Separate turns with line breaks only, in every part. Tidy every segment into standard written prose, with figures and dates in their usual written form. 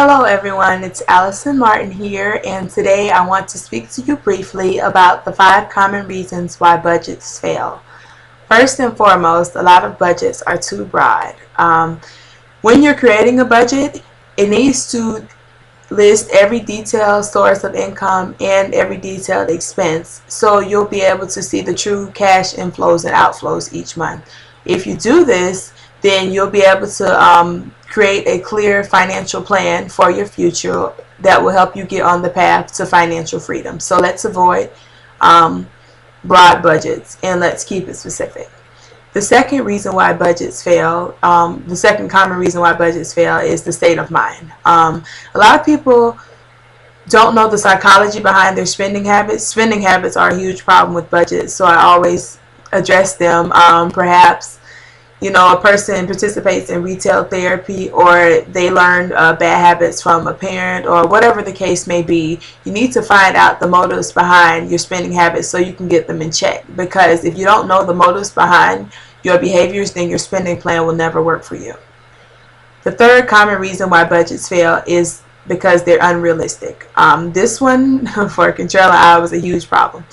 Hello everyone, it's Allison Martin here, and today I want to speak to you briefly about the 5 common reasons why budgets fail. First and foremost, a lot of budgets are too broad. When you're creating a budget, it needs to list every detailed source of income and every detailed expense, so you'll be able to see the true cash inflows and outflows each month. If you do this, then you'll be able to create a clear financial plan for your future that will help you get on the path to financial freedom. So let's avoid broad budgets and let's keep it specific. The second reason why budgets fail, the second common reason why budgets fail is the state of mind. A lot of people don't know the psychology behind their spending habits. Spending habits are a huge problem with budgets, so I always address them. Perhaps a person participates in retail therapy, or they learn bad habits from a parent, or whatever the case may be. You need to find out the motives behind your spending habits so you can get them in check, because if you don't know the motives behind your behaviors, then your spending plan will never work for you. The third common reason why budgets fail is because they're unrealistic. This one for Control I was a huge problem.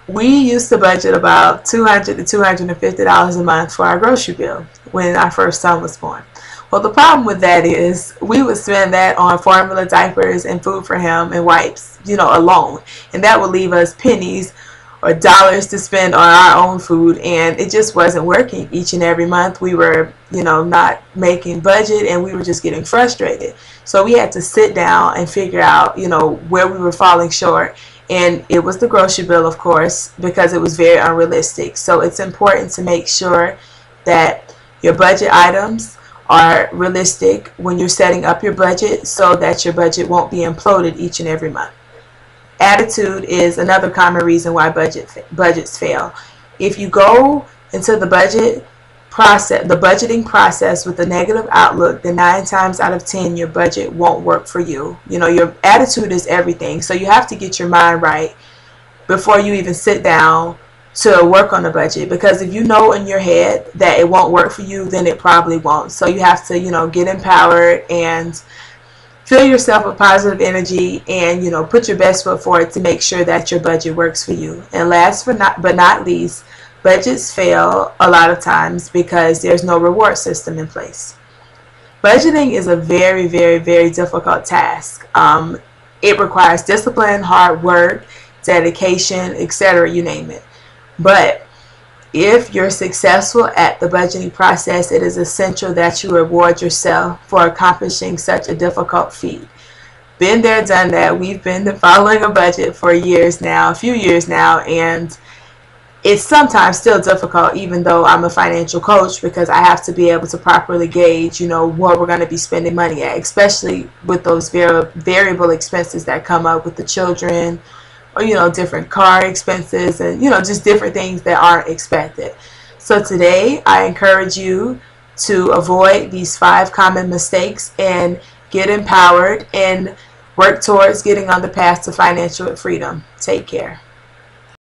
We used to budget about $200 to $250 a month for our grocery bill when our first son was born. Well, the problem with that is we would spend that on formula, diapers, and food for him, and wipes, alone. And that would leave us pennies or dollars to spend on our own food, and it just wasn't working each and every month. We were, not making budget, and we were just getting frustrated. So we had to sit down and figure out, where we were falling short. And it was the grocery bill, of course, because it was very unrealistic. So it's important to make sure that your budget items are realistic when you're setting up your budget, so that your budget won't be imploded each and every month. Attitude is another common reason why budgets fail. If you go into the budgeting process with a negative outlook, then 9 times out of 10 your budget won't work for you. Your attitude is everything, so you have to get your mind right before you even sit down to work on a budget, because if you know in your head that it won't work for you, then it probably won't. So you have to get empowered and fill yourself with positive energy, and put your best foot forward to make sure that your budget works for you. And last but not least, budgets fail a lot of times because there's no reward system in place. Budgeting is a very, very, very difficult task. It requires discipline, hard work, dedication, etc., you name it. But if you're successful at the budgeting process, it is essential that you reward yourself for accomplishing such a difficult feat. Been there, done that. We've been following a budget for a few years now, and it's sometimes still difficult, even though I'm a financial coach, because I have to be able to properly gauge, what we're going to be spending money at, especially with those variable expenses that come up with the children, or, different car expenses, and, just different things that aren't expected. So today, I encourage you to avoid these 5 common mistakes and get empowered and work towards getting on the path to financial freedom. Take care.